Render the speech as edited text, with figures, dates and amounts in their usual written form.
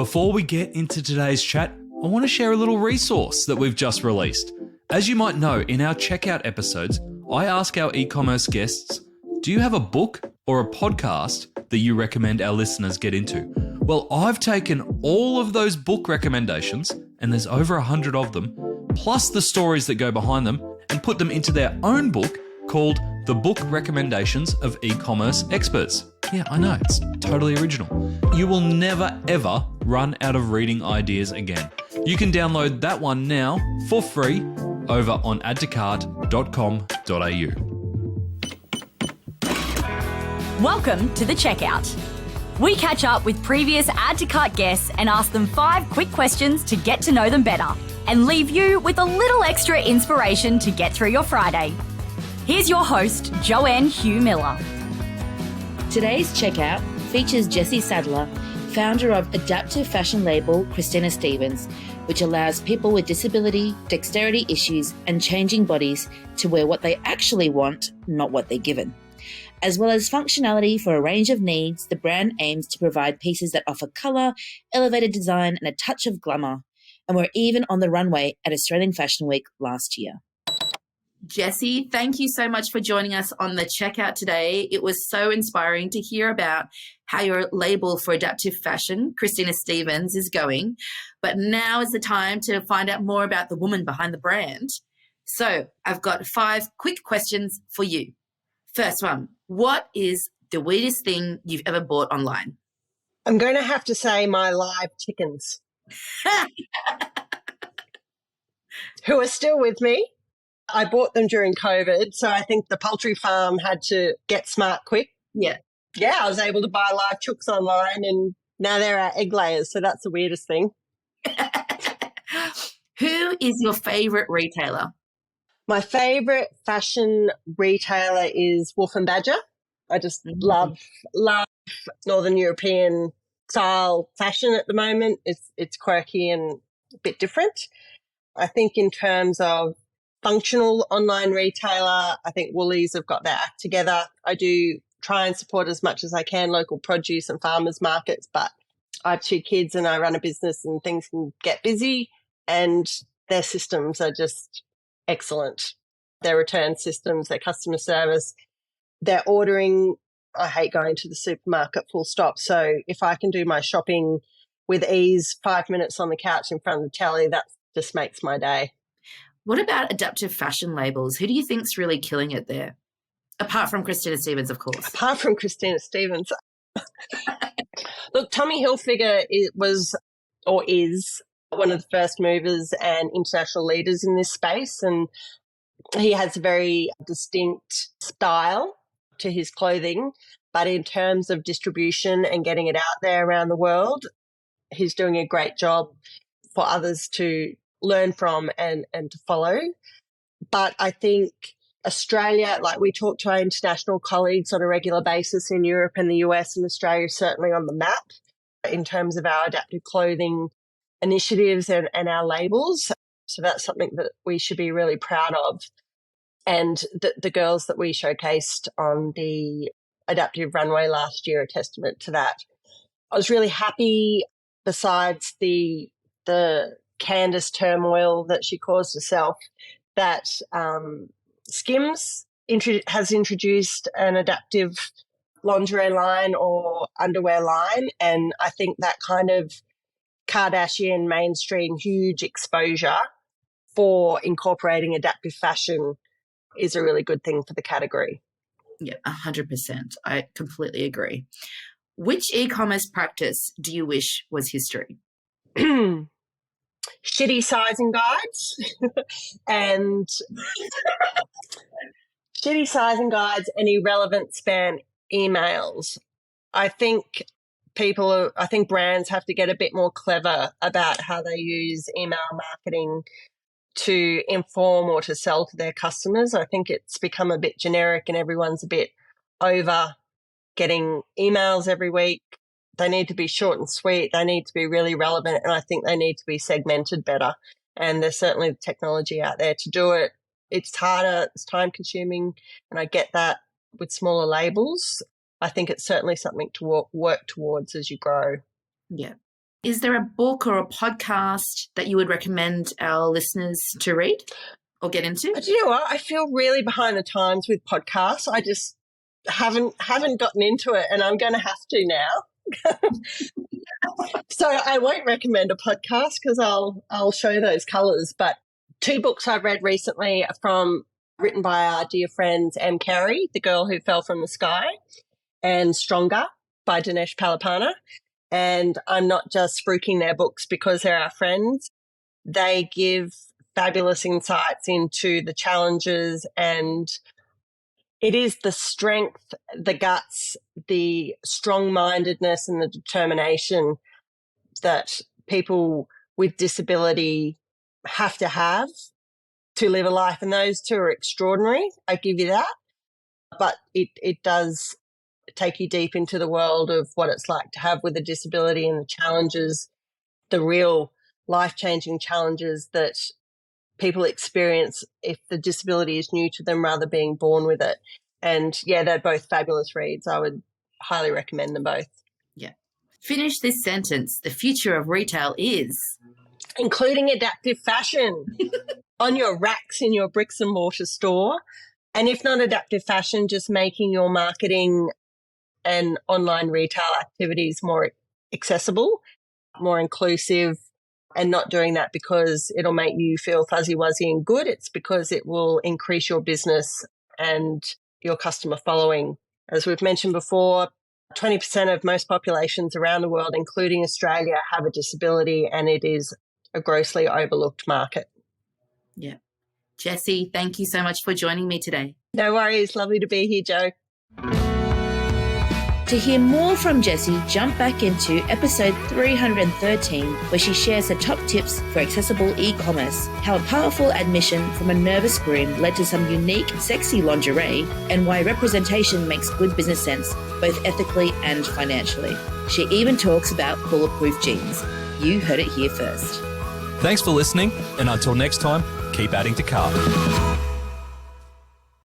Before we get into today's chat, I want to share a little resource that we've just released. As you might know, in our checkout episodes, I ask our e-commerce guests, do you have a book or a podcast that you recommend our listeners get into? Well, I've taken all of those book recommendations, and there's over 100 of them, plus the stories that go behind them, and put them into their own book called The Book Recommendations of E-Commerce Experts. Yeah, I know, it's totally original. You will never, ever run out of reading ideas again. You can download that one now for free over on addtocart.com.au. Welcome to The Checkout. We catch up with previous Add to Cart guests and ask them 5 quick questions to get to know them better and leave you with a little extra inspiration to get through your Friday. Here's your host, Joanne Hugh Miller. Today's Checkout features Jessie Sadler, founder of adaptive fashion label Christina Stephens, which allows people with disability, dexterity issues, and changing bodies to wear what they actually want, not what they're given. As well as functionality for a range of needs, the brand aims to provide pieces that offer colour, elevated design, and a touch of glamour. And we're even on the runway at Australian Fashion Week last year. Jessie, thank you so much for joining us on the Checkout today. It was so inspiring to hear about how your label for adaptive fashion, Christina Stephens, is going. But now is the time to find out more about the woman behind the brand. So I've got 5 quick questions for you. First one, what is the weirdest thing you've ever bought online? I'm going to have to say my live chickens. Who are still with me. I bought them during COVID, so I think the poultry farm had to get smart quick. Yeah. Yeah, I was able to buy live chooks online and now they're our egg layers, so that's the weirdest thing. Who is your favourite retailer? My favourite fashion retailer is Wolf & Badger. I just love Northern European style fashion at the moment. It's quirky and a bit different. I think in terms of functional online retailer, I think Woolies have got their act together. I do try and support as much as I can local produce and farmers markets, but I have 2 kids and I run a business and things can get busy, and their systems are just excellent. Their return systems, their customer service, their ordering. I hate going to the supermarket full stop. So if I can do my shopping with ease, 5 minutes on the couch in front of the telly, that just makes my day. What about adaptive fashion labels? Who do you think's really killing it there? Apart from Christina Stephens, of course. Apart from Christina Stephens. Look, Tommy Hilfiger was or is one of the first movers and international leaders in this space, and he has a very distinct style to his clothing, but in terms of distribution and getting it out there around the world, he's doing a great job for others to learn from and to follow. But I think Australia, like we talk to our international colleagues on a regular basis in Europe and the US, and Australia is certainly on the map in terms of our adaptive clothing initiatives and our labels. So that's something that we should be really proud of. And the girls that we showcased on the adaptive runway last year are a testament to that. I was really happy, besides the Candace turmoil that she caused herself, that Skims has introduced an adaptive lingerie line or underwear line, and I think that kind of Kardashian mainstream huge exposure for incorporating adaptive fashion is a really good thing for the category. Yeah, 100%. I completely agree. Which e-commerce practice do you wish was history? Shitty sizing guides and irrelevant spam emails. I think brands have to get a bit more clever about how they use email marketing to inform or to sell to their customers. I think it's become a bit generic and everyone's a bit over getting emails every week. They need to be short and sweet. They need to be really relevant, and I think they need to be segmented better. And there's certainly the technology out there to do it. It's harder, it's time consuming, and I get that with smaller labels. I think it's certainly something to work towards as you grow. Yeah, Is there a book or a podcast that you would recommend our listeners to read or get into? Do you know what? I feel really behind the times with podcasts. I just haven't gotten into it, and I'm going to have to now. So I won't recommend a podcast because I'll show those colours. But 2 books I've read recently are written by our dear friends M. Carey, The Girl Who Fell from the Sky, and Stronger by Dinesh Palapana. And I'm not just spruiking their books because they're our friends. They give fabulous insights into the challenges, and it is the strength, the guts, the strong-mindedness and the determination that people with disability have to live a life. And those 2 are extraordinary. I give you that. But it does take you deep into the world of what it's like to have with a disability and the challenges, the real life-changing challenges that people experience if the disability is new to them rather being born with it. And, yeah, they're both fabulous reads. I would highly recommend them both. Yeah. Finish this sentence. The future of retail is... including adaptive fashion on your racks in your bricks and mortar store. And if not adaptive fashion, just making your marketing and online retail activities more accessible, more inclusive, and not doing that because it'll make you feel fuzzy-wuzzy and good. It's because it will increase your business and your customer following. As we've mentioned before, 20% of most populations around the world, including Australia, have a disability, and it is a grossly overlooked market. Yeah. Jessie, thank you so much for joining me today. No worries. Lovely to be here, Jo. To hear more from Jessie, jump back into episode 313, where she shares her top tips for accessible e-commerce, how a powerful admission from a nervous groom led to some unique, sexy lingerie, and why representation makes good business sense, both ethically and financially. She even talks about bulletproof jeans. You heard it here first. Thanks for listening, and until next time, keep adding to cart.